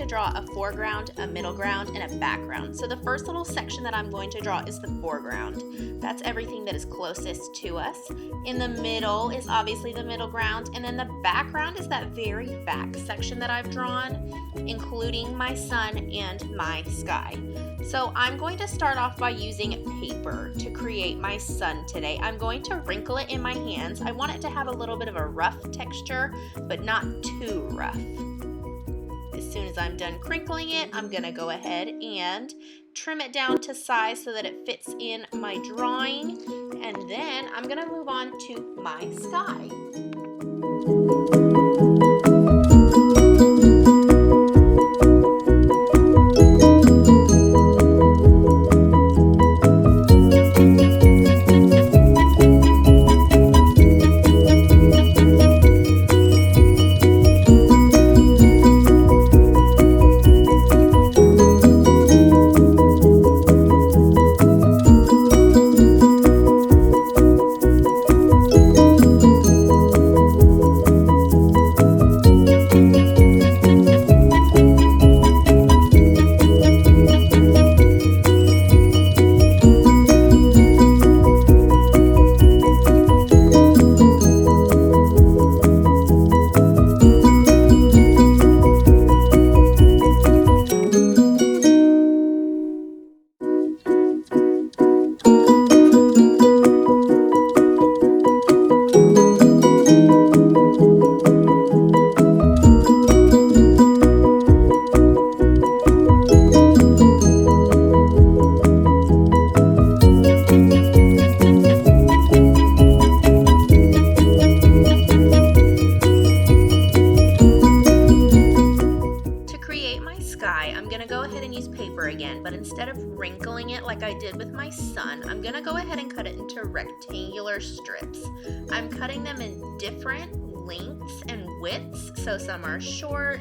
to draw a foreground, a middle ground, and a background. So the first little section that I'm going to draw is the foreground. That's everything that is closest to us. In the middle is obviously the middle ground, and then the background is that very back section that I've drawn, including my sun and my sky. So I'm going to start off by using paper to create my sun today. I'm going to wrinkle it in my hands. I want it to have a little bit of a rough texture, but not too rough. As soon as I'm done crinkling it, I'm going to go ahead and trim it down to size so that it fits in my drawing. And then I'm going to move on to my sky. I'm going to go ahead and use paper again, but instead of wrinkling it like I did with my sun, I'm going to go ahead and cut it into rectangular strips. I'm cutting them in different lengths and widths, so some are short,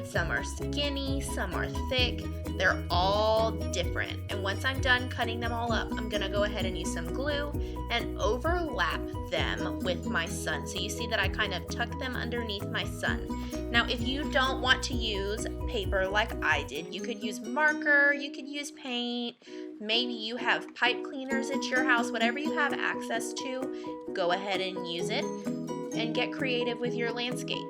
some are skinny, some are thick. They're all different. And once I'm done cutting them all up, I'm going to go ahead and use some glue and overlap them with my sun. So you see that I kind of tuck them underneath my sun. Now, if you don't want to use paper like I did, you could use marker, you could use paint, maybe you have pipe cleaners at your house, whatever you have access to, go ahead and use it and get creative with your landscape.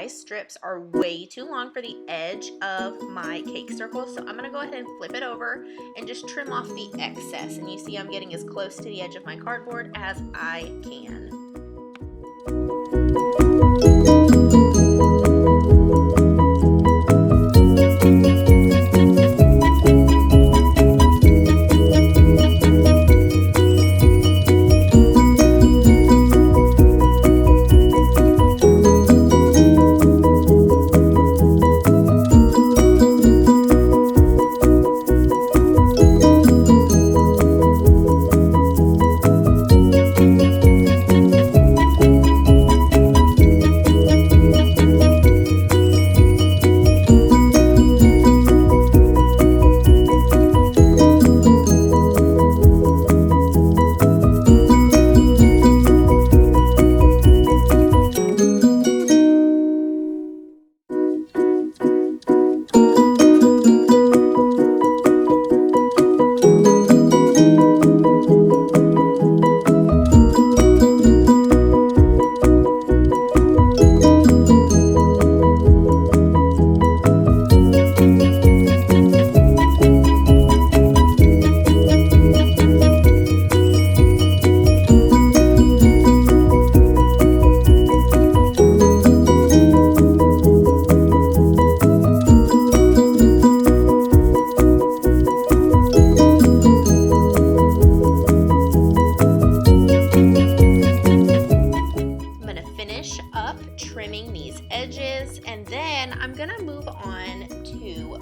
Strips are way too long for the edge of my cake circle, so I'm going to go ahead and flip it over and just trim off the excess. And you see I'm getting as close to the edge of my cardboard as I can. then I'm gonna move on to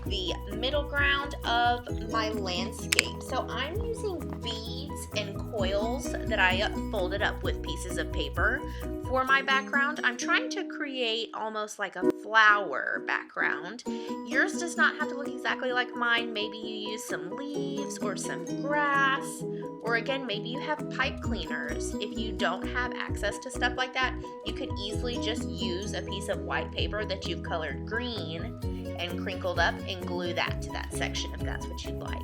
the middle ground of my landscape. So I'm using beads and coils that I folded up with pieces of paper for my background. I'm trying to create almost like a flower background. Yours does not have to look exactly like mine. Maybe you use some leaves or some grass, or again, maybe you have pipe cleaners. If you don't have access to stuff like that, you could easily just use a piece of white paper that you've colored green and crinkled up and glue that to that section if that's what you'd like.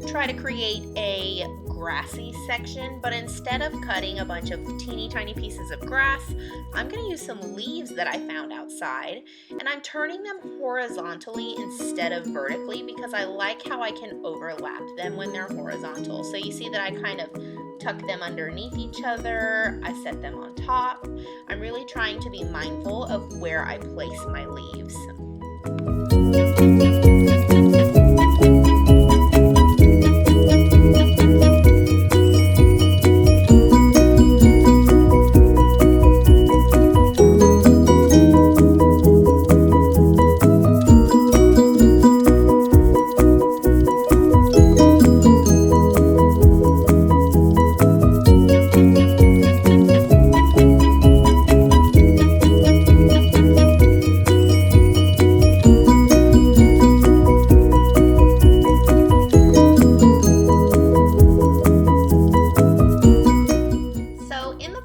Try to create a grassy section, but instead of cutting a bunch of teeny tiny pieces of grass, I'm going to use some leaves that I found outside, and I'm turning them horizontally instead of vertically because I like how I can overlap them when they're horizontal. So you see that I kind of tuck them underneath each other, I set them on top. I'm really trying to be mindful of where I place my leaves.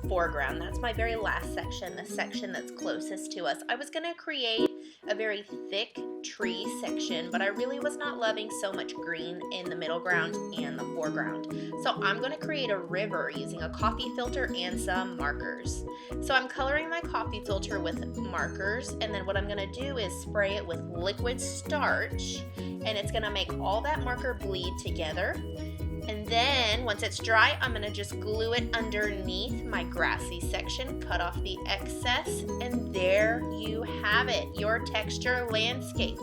Foreground, that's my very last section, the section that's closest to us. I was going to create a very thick tree section, but I really was not loving so much green in the middle ground and the foreground. So I'm going to create a river using a coffee filter and some markers. So I'm coloring my coffee filter with markers, and then what I'm going to do is spray it with liquid starch, and it's going to make all that marker bleed together. And then once it's dry, I'm going to just glue it underneath my grassy section, cut off the excess, and there you have it, your texture landscape.